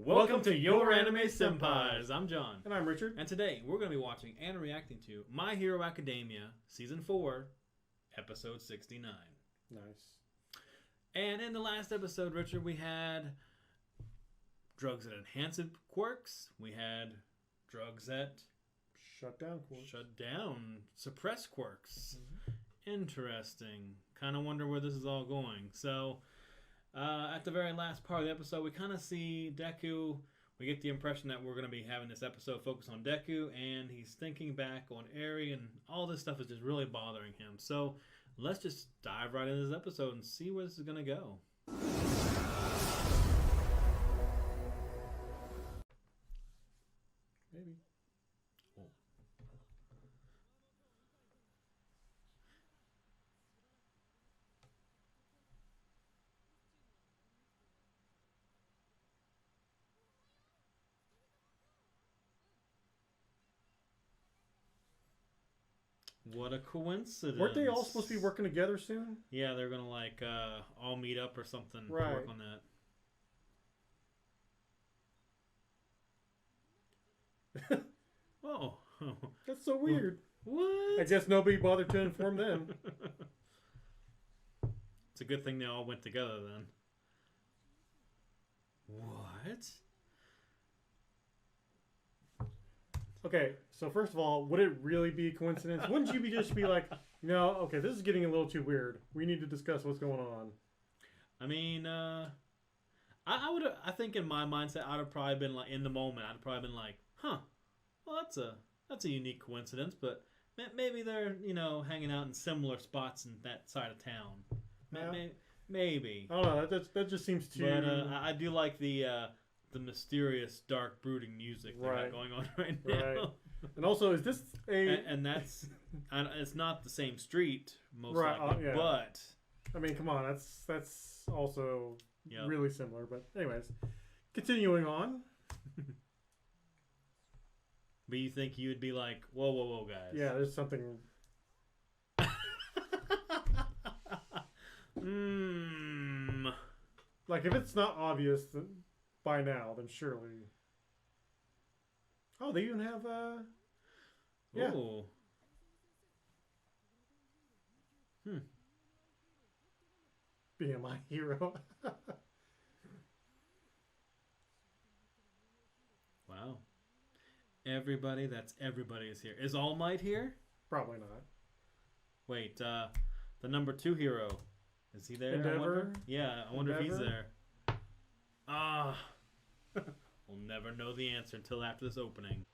Welcome to Your Anime Senpais. I'm John. And I'm Richard. And today we're going to be watching and reacting to My Hero Academia Season 4, Episode 69. Nice. And in the last episode, Richard, we had drugs that enhance quirks. We had drugs that shut down, suppress quirks. Interesting. Kind of wonder where this is all going. So, at the very last part of the episode, we kind of see Deku. We get the impression that we're going to be having this episode focus on Deku, and he's thinking back on Eri, and all this stuff is just really bothering him. So, let's just dive right into this episode and see where this is going to go. Maybe. What a coincidence. Weren't they all supposed to be working together soon? Yeah, they're going to like all meet up or something to Right. work on that. Oh. That's so weird. What? I guess nobody bothered to inform them. It's a good thing they all went together then. What? Okay, so first of all, would it really be a coincidence? Wouldn't you just be like, okay, this is getting a little too weird. We need to discuss what's going on. I mean, I think in my mindset, I'd have probably been like, in the moment, I'd have probably been like, huh, well, that's a unique coincidence, but maybe they're, hanging out in similar spots in that side of town. Yeah. Maybe. I don't know, that just seems too... But I do like the mysterious, dark, brooding music they got going on right now. Right. And also, is this a... And that's... it's not the same street, most Right, likely, yeah. but... I mean, come on, that's also Yep. really similar. But anyways, continuing on. But you think you would be like, whoa, guys. Yeah, there's something... Like, if it's not obvious by now, then surely... Oh, they even have, yeah. Ooh. Being my hero. Wow. Everybody is here. Is All Might here? Probably not. Wait, the number 2 hero. Is he there? Endeavor? I wonder if he's Endeavor? there. Ah. We'll never know the answer until after this opening.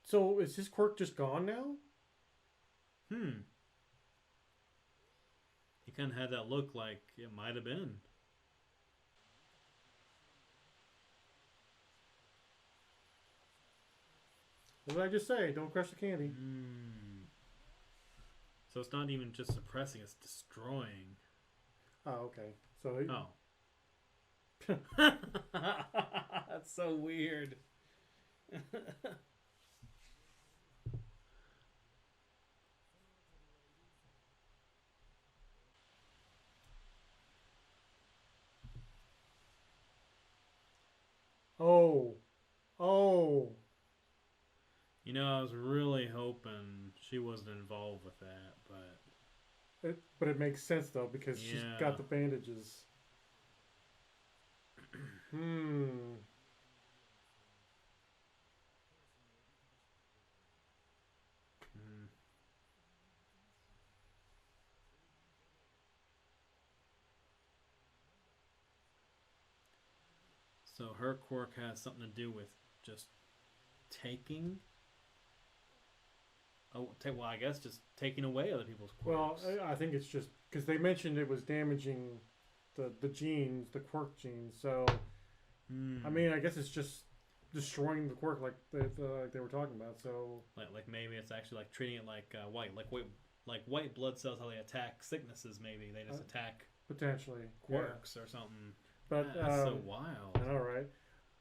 So, is his quirk just gone now? He kind of had that look like it might have been. What did I just say? Don't crush the candy. So it's not even just suppressing, it's destroying. Oh, okay. So... Oh. That's so weird. Oh. I was really hoping she wasn't involved with that, but... But it makes sense, though, because she's got the bandages. So her quirk has something to do with just taking... Oh, well, I guess just taking away other people's quirks. Well, I think it's just... Because they mentioned it was damaging the genes, the quirk genes, so... I mean, I guess it's just destroying the quirk like they were talking about, so... Like maybe it's actually like treating it like white blood cells, how they attack sicknesses, maybe. They just attack... Potentially. Quirks or something. But that's so wild. I know, right?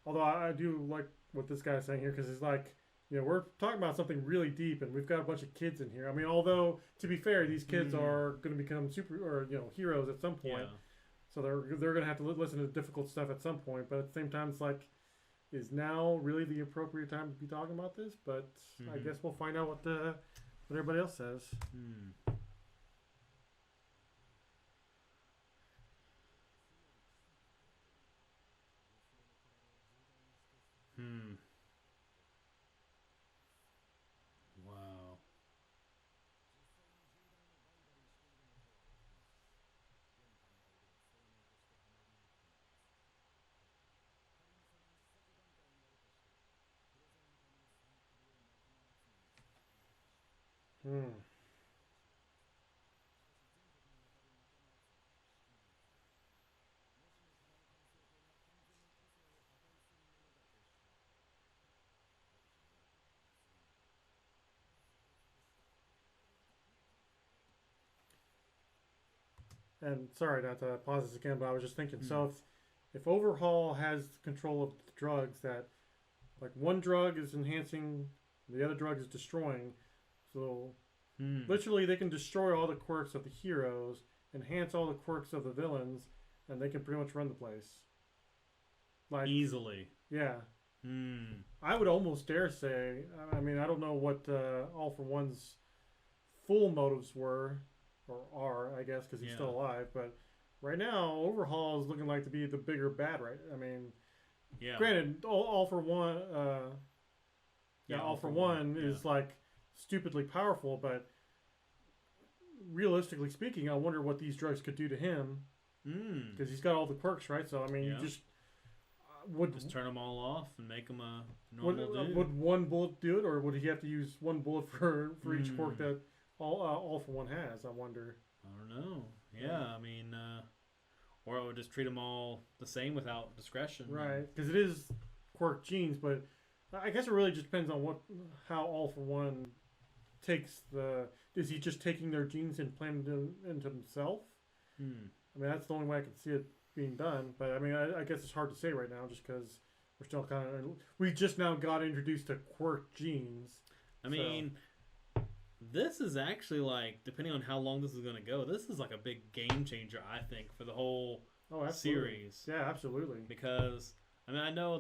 Although I do like what this guy's saying here, because it's like, we're talking about something really deep, and we've got a bunch of kids in here. I mean, although, to be fair, these kids are going to become heroes at some point. Yeah. So they're gonna have to listen to difficult stuff at some point. But at the same time, it's like, is now really the appropriate time to be talking about this? But I guess we'll find out what everybody else says. Wow. Hmm. And sorry not to pause this again, but I was just thinking. So if Overhaul has control of the drugs that, like, one drug is enhancing, the other drug is destroying. So literally, they can destroy all the quirks of the heroes, enhance all the quirks of the villains, and they can pretty much run the place. Like, easily. Yeah. I would almost dare say. I mean, I don't know what All for One's full motives were, or are, I guess, because he's still alive. But right now, Overhaul is looking like to be the bigger bad, right? I mean, granted, All for One, All for One is like stupidly powerful, but realistically speaking, I wonder what these drugs could do to him, because he's got all the quirks, right? So I mean, you just just turn them all off and make them a normal dude. Would one bullet do it, or would he have to use one bullet for each quirk that all for One has? I wonder. I don't know. Yeah, I mean, or I would just treat them all the same without discretion. Right, because it is quirk genes, but I guess it really just depends on how All for One takes the. Is he just taking their genes and planting them into himself? I mean, that's the only way I can see it being done. But I mean, I guess it's hard to say right now, just because we're still kind of. We just now got introduced to quirk genes. I mean, this is actually, like, depending on how long this is going to go, this is like a big game changer, I think, for the whole series. Yeah, absolutely. Because I mean, I know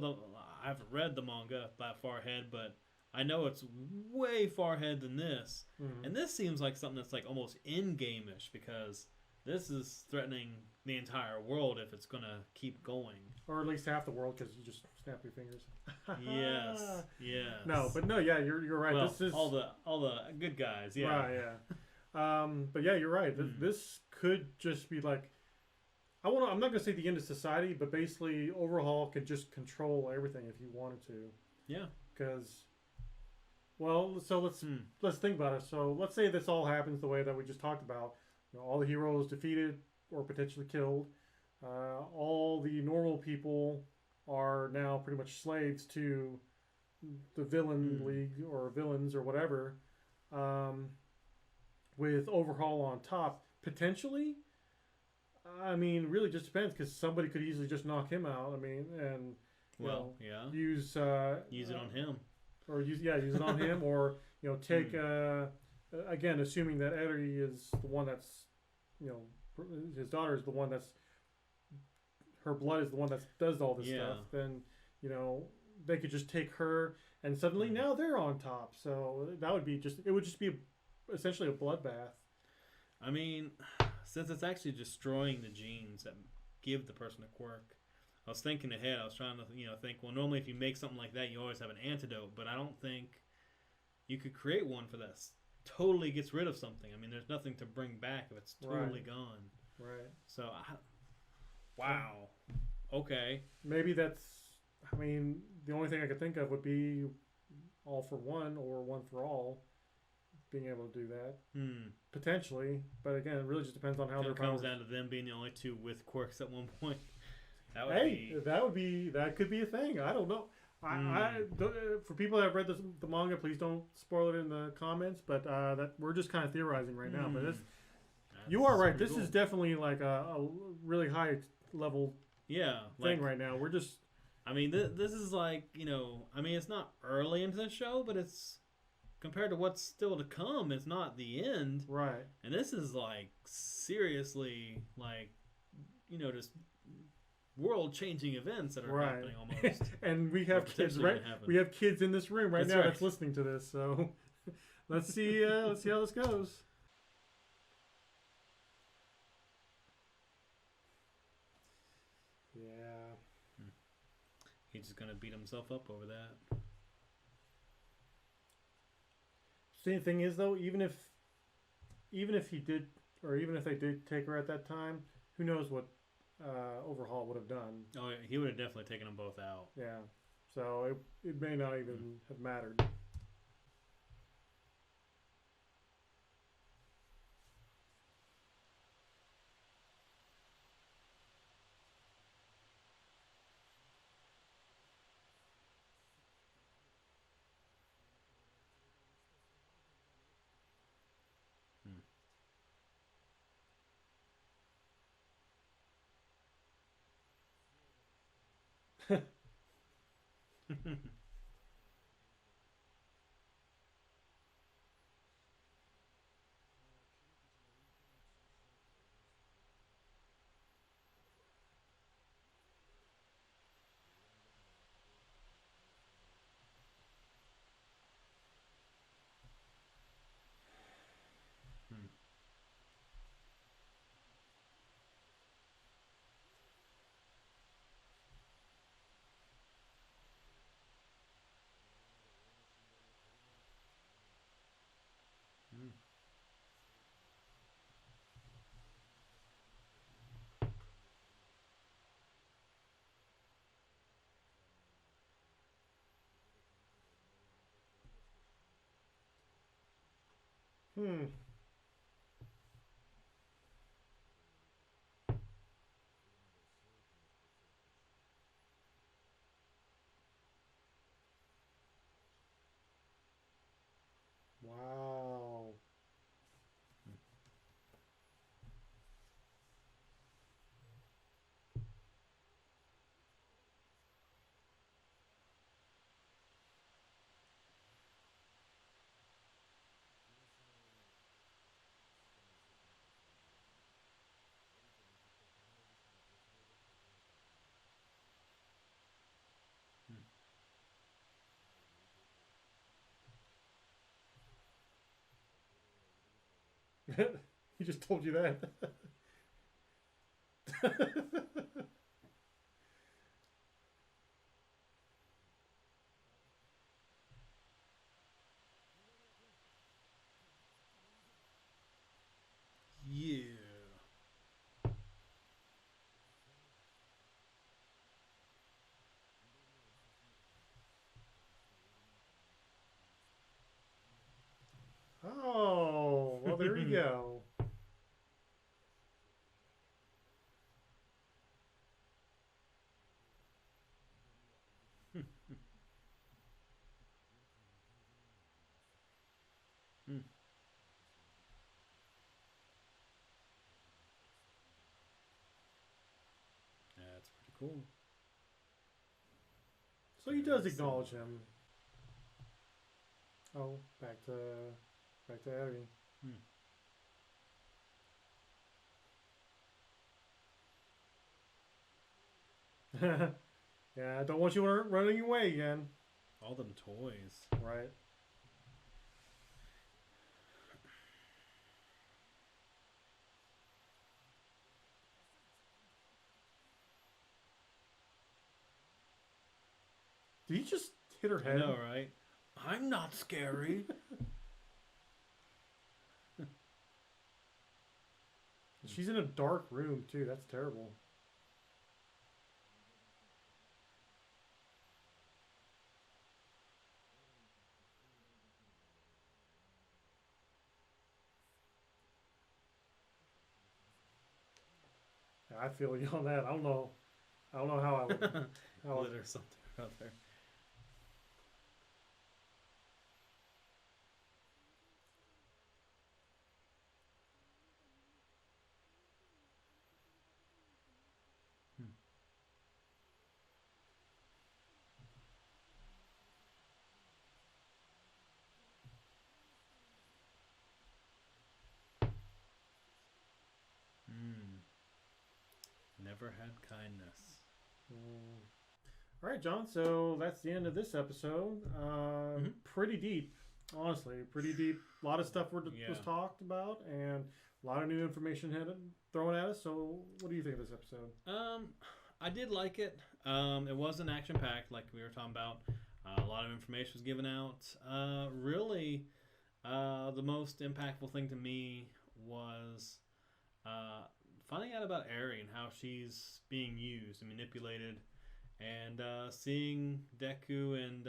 I haven't read the manga that far ahead, but I know it's way far ahead than this. And this seems like something that's like almost in-game-ish, because this is threatening the entire world if it's going to keep going. Or at least half the world, because you just snap your fingers. Yes. No, but no, yeah, you're right. Well, this is all the good guys, yeah. Right, yeah. But yeah, you're right. This could just be like, I'm not gonna say the end of society, but basically Overhaul could just control everything if he wanted to. Yeah. Because, well, so let's think about it. So let's say this all happens the way that we just talked about. You know, all the heroes defeated or potentially killed. All the normal people are now pretty much slaves to the villain league or villains or whatever. With Overhaul on top, potentially. I mean, really just depends, because somebody could easily just knock him out. I mean, and use it on him, or use it on him, or take again, assuming that Eri is the one that's his daughter is the one that's her blood is the one that does all this stuff. Then they could just take her, and suddenly now they're on top. So that would be it would just be essentially a bloodbath. I mean, since it's actually destroying the genes that give the person a quirk, I was thinking ahead. I was trying to think, well, normally if you make something like that, you always have an antidote, but I don't think you could create one for that totally gets rid of something. I mean, there's nothing to bring back if it's totally gone. Right. So, wow. Okay. Maybe that's. I mean, the only thing I could think of would be All for One or One for All, being able to do that. Potentially, but again, it really just depends on how their comes down to them being the only two with quirks at one point. That could be a thing. I don't know. For people that have read the manga, please don't spoil it in the comments. But that we're just kind of theorizing right now. But you are right. This is definitely like a really high level thing right now. We're just. I mean, this is like I mean, it's not early into the show, but it's compared to what's still to come. It's not the end, right? And this is like seriously like just world-changing events that are Right. happening almost. And we have kids, right? We have kids in this room right now that's listening to this. So let's see how this goes. Yeah. He's just gonna beat himself up over that. Same thing is though, even if he did, or even if they did take her at that time, who knows what Overhaul would have done. Oh, yeah, he would have definitely taken them both out. Yeah. So it may not even have mattered. Hmm. Wow. He just told you that. Yeah. Oh, well, there you go. That's pretty cool. So he does acknowledge him. Oh, back to Abby. Yeah, I don't want you running away again. All them toys. Right. Did he just hit her head? I know, right? I'm not scary. She's in a dark room too. That's terrible. Yeah, I feel you on that. I don't know. I don't know how I would. Lit or something or other. never had kindness. All right, John. So that's the end of this episode. Pretty deep, honestly. Pretty deep. A lot of stuff was talked about, and a lot of new information had thrown at us. So, what do you think of this episode? I did like it. It wasn't action packed like we were talking about. A lot of information was given out. Really, the most impactful thing to me was finding out about Eri and how she's being used and manipulated, and seeing Deku and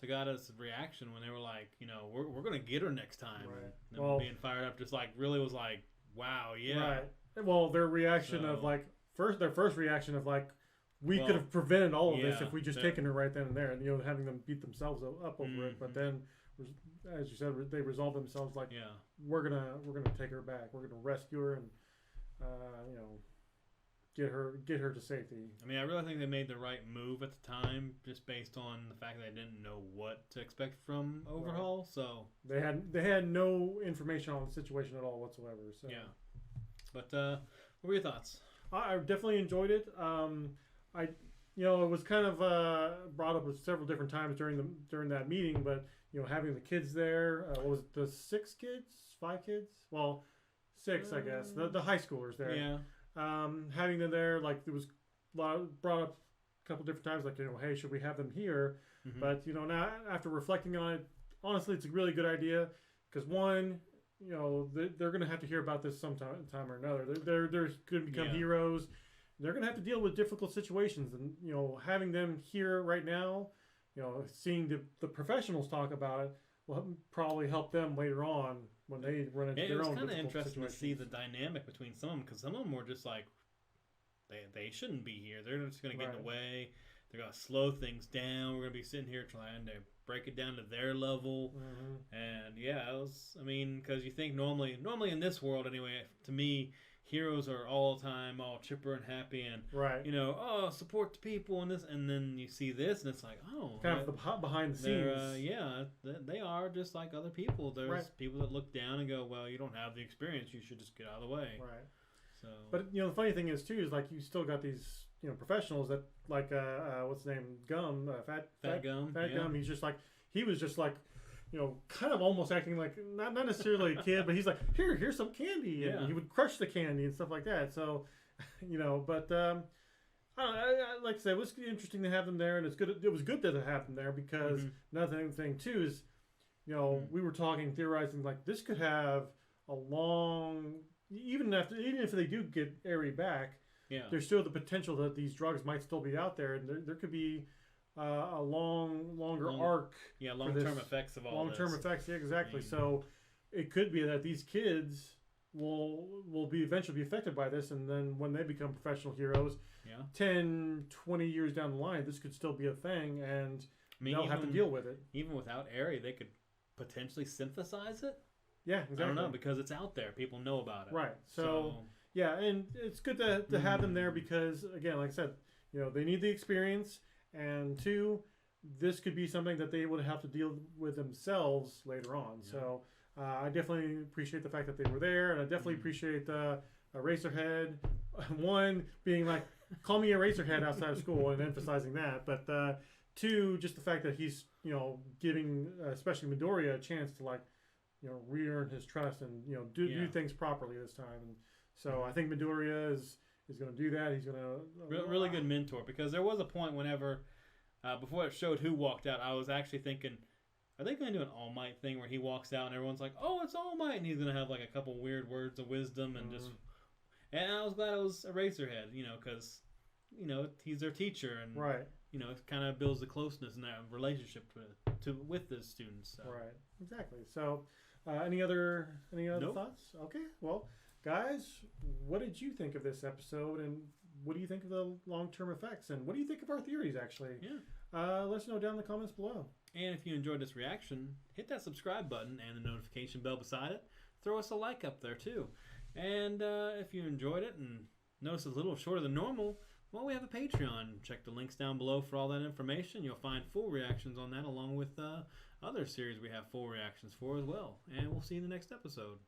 Tagada's reaction when they were like, we're gonna get her next time. Right. And them being fired up, just like really was like, wow, yeah. Right. Well, their reaction of like their first reaction of like, we could have prevented all of this if we just taken her right then and there, and having them beat themselves up over it. But then, as you said, they resolved themselves like, we're gonna take her back. We're gonna rescue her and get her to safety. I mean, I really think they made the right move at the time, just based on the fact that they didn't know what to expect from Overhaul. Right. So they had no information on the situation at all whatsoever. So yeah. But what were your thoughts? I definitely enjoyed it. It was kind of brought up several different times during that meeting, but having the kids there, what was it, the 6 kids, 5 kids? Well, 6, I guess. The high schoolers there. Yeah. Having them there, like, it was brought up a couple different times, like, hey, should we have them here? Mm-hmm. But now after reflecting on it, honestly, it's a really good idea because one, they're going to have to hear about this sometime or another. They're going to become heroes. They're going to have to deal with difficult situations, and having them here right now, seeing the professionals talk about it will probably help them later on when they run into their own difficult situations. It was kind of interesting to see the dynamic between some of them, because some of them were just like, they shouldn't be here. They're just going to get in the way. They're going to slow things down. We're going to be sitting here trying to break it down to their level. Mm-hmm. And it was, because you think normally in this world anyway, to me, heroes are all the time all chipper and happy and support the people and this, and then you see this and it's like, kind of the behind the scenes. They are just like other people. There's people that look down and go, well, you don't have the experience, you should just get out of the way. Right. So, but the funny thing is too is like you still got these professionals that like what's his name, Gum, Fat Gum. He was just like kind of almost acting like not necessarily a kid, but he's like, here's some candy, and he would crush the candy and stuff like that. So, but I don't know, like I said, it was interesting to have them there, and it was good to have them there because another thing too is, we were theorizing like this could have a long, even if they do get Eri back, there's still the potential that these drugs might still be out there, and there could be a longer arc. Yeah, long-term effects of all long-term effects, yeah, exactly. So it could be that these kids will eventually be affected by this, and then when they become professional heroes, 10, 20 years down the line, this could still be a thing, and they'll have to deal with it. Even without Eri, they could potentially synthesize it. Yeah, exactly. I don't know, because it's out there. People know about it. Right. So yeah, and it's good to have them there because, again, like I said, they need the experience. And 2, this could be something that they would have to deal with themselves later on. Yeah. So I definitely appreciate the fact that they were there, and I definitely appreciate Eraserhead. 1 being like, call me Eraserhead outside of school, and emphasizing that. But 2, just the fact that he's giving especially Midoriya a chance to re-earn his trust and do things properly this time. And so I think Midoriya is going to do that. He's going to... really good mentor, because there was a point whenever, before it showed who walked out, I was actually thinking, are they going to do an All Might thing where he walks out and everyone's like, oh, it's All Might, and he's going to have like a couple weird words of wisdom and just... And I was glad it was Eraserhead, because, he's their teacher, and it kind of builds the closeness in that relationship with the students. So. Right, exactly. So, any other thoughts? Okay, well... Guys, what did you think of this episode, and what do you think of the long-term effects, and what do you think of our theories, actually? Yeah. Let us know down in the comments below. And if you enjoyed this reaction, hit that subscribe button and the notification bell beside it. Throw us a like up there, too. And if you enjoyed it and noticed it's a little shorter than normal, well, we have a Patreon. Check the links down below for all that information. You'll find full reactions on that, along with other series we have full reactions for as well. And we'll see you in the next episode.